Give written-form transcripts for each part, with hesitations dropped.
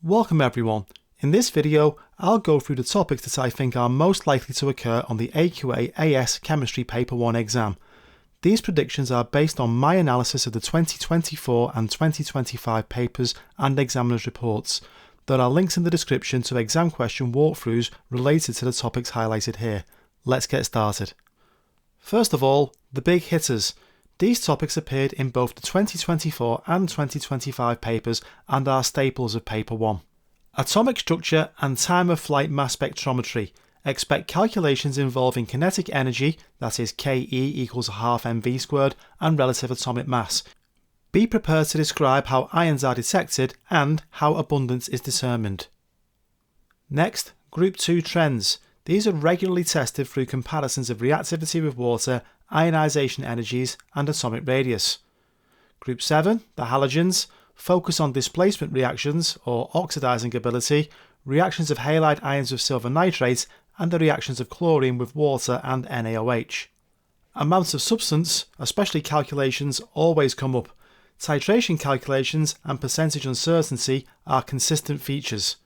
Welcome everyone. In this video, I'll go through the topics that I think are most likely to occur on the AQA AS Chemistry Paper 1 exam. These predictions are based on my analysis of the 2024 and 2025 papers and examiners' reports. There are links in the description to exam question walkthroughs related to the topics highlighted here. Let's get started. First of all, the big hitters. These topics appeared in both the 2024 and 2025 papers and are staples of Paper 1. Atomic structure and time of flight mass spectrometry. Expect calculations involving kinetic energy, that is Ke equals half mv squared, and relative atomic mass. Be prepared to describe how ions are detected and how abundance is determined. Next, Group 2 trends. These are regularly tested through comparisons of reactivity with water, ionisation energies, and atomic radius. Group 7, the halogens, focus on displacement reactions or oxidizing ability, reactions of halide ions with silver nitrate, and the reactions of chlorine with water and NaOH. Amounts of substance, especially calculations, always come up. Titration calculations and percentage uncertainty are consistent features.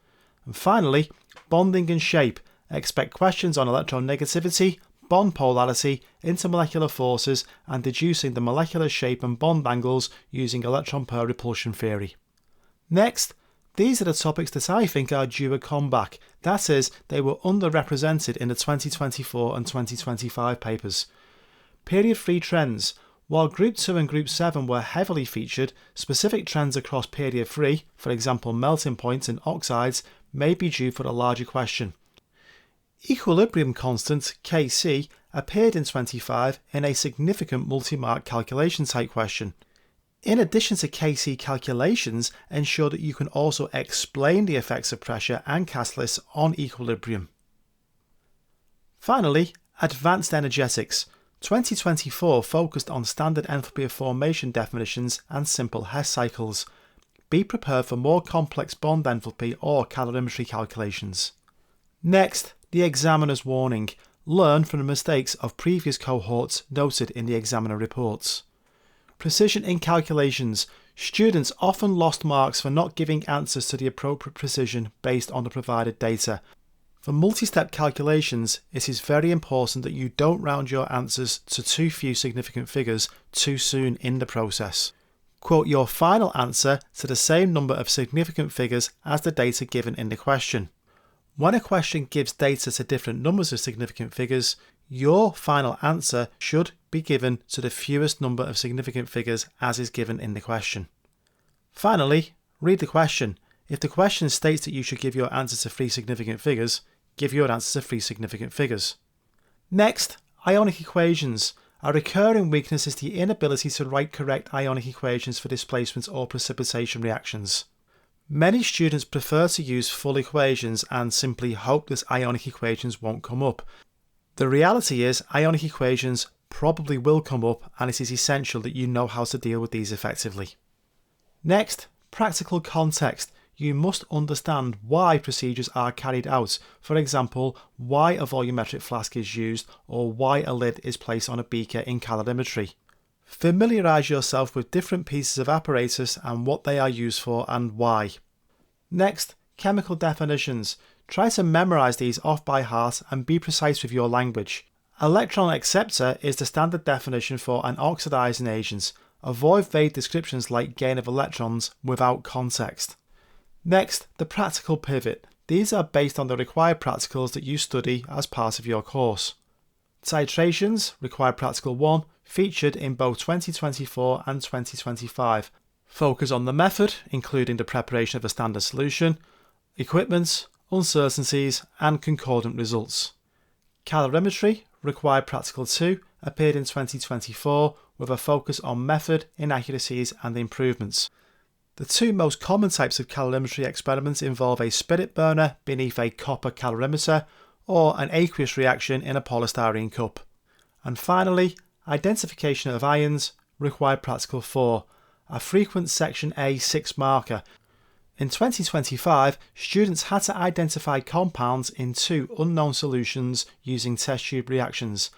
And finally, bonding and shape. Expect questions on electronegativity, bond polarity, intermolecular forces, and deducing the molecular shape and bond angles using electron pair repulsion theory. Next, these are the topics that I think are due a comeback. That is, they were underrepresented in the 2024 and 2025 papers. Period 3 trends. While Group 2 and Group 7 were heavily featured, specific trends across Period 3, for example melting points and oxides, may be due for a larger question. Equilibrium constant, Kc, appeared in 25 in a significant multi-mark calculation type question. In addition to Kc calculations, ensure that you can also explain the effects of pressure and catalysts on equilibrium. Finally, advanced energetics. 2024 focused on standard enthalpy of formation definitions and simple Hess cycles. Be prepared for more complex bond enthalpy or calorimetry calculations. Next, the examiner's warning. Learn from the mistakes of previous cohorts noted in the examiner reports. Precision in calculations. Students often lost marks for not giving answers to the appropriate precision based on the provided data. For multi-step calculations, it is very important that you don't round your answers to too few significant figures too soon in the process. Quote your final answer to the same number of significant figures as the data given in the question. When a question gives data to different numbers of significant figures, your final answer should be given to the fewest number of significant figures as is given in the question. Finally, read the question. If the question states that you should give your answer to 3 significant figures, give your answer to 3 significant figures. Next, ionic equations. A recurring weakness is the inability to write correct ionic equations for displacement or precipitation reactions. Many students prefer to use full equations and simply hope that ionic equations won't come up. The reality is ionic equations probably will come up, and it is essential that you know how to deal with these effectively. Next, practical context. You must understand why procedures are carried out, for example, why a volumetric flask is used or why a lid is placed on a beaker in calorimetry. Familiarise yourself with different pieces of apparatus and what they are used for and why. Next, chemical definitions. Try to memorise these off by heart and be precise with your language. Electron acceptor is the standard definition for an oxidizing agent. Avoid vague descriptions like gain of electrons without context. Next, the practical pivot. These are based on the required practicals that you study as part of your course. Titrations, required practical 1, featured in both 2024 and 2025. Focus on the method, including the preparation of a standard solution, equipment, uncertainties, and concordant results. Calorimetry, required practical 2, appeared in 2024 with a focus on method, inaccuracies, and improvements. The 2 most common types of calorimetry experiments involve a spirit burner beneath a copper calorimeter or an aqueous reaction in a polystyrene cup. And finally, identification of ions, required practical 4, a frequent section A 6 marker. In 2025, students had to identify compounds in 2 unknown solutions using test tube reactions.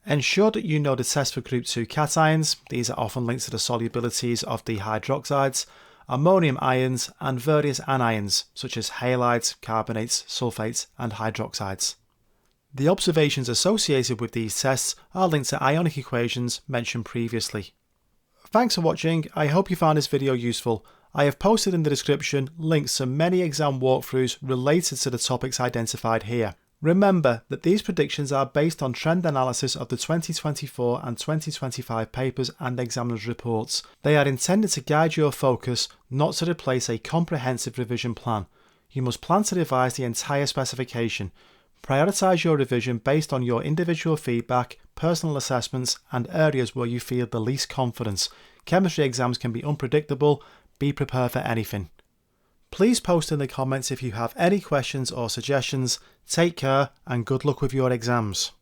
Ensure that you know the test for group 2 cations. These are often linked to the solubilities of the hydroxides, ammonium ions, and various anions such as halides, carbonates, sulfates, and hydroxides. The observations associated with these tests are linked to ionic equations mentioned previously. Thanks for watching. I hope you found this video useful. I have posted in the description links to many exam walkthroughs related to the topics identified here. Remember that these predictions are based on trend analysis of the 2024 and 2025 papers and examiners' reports. They are intended to guide your focus, not to replace a comprehensive revision plan. You must plan to revise the entire specification. Prioritise your revision based on your individual feedback, personal assessments, and areas where you feel the least confidence. Chemistry exams can be unpredictable. Be prepared for anything. Please post in the comments if you have any questions or suggestions. Take care and good luck with your exams.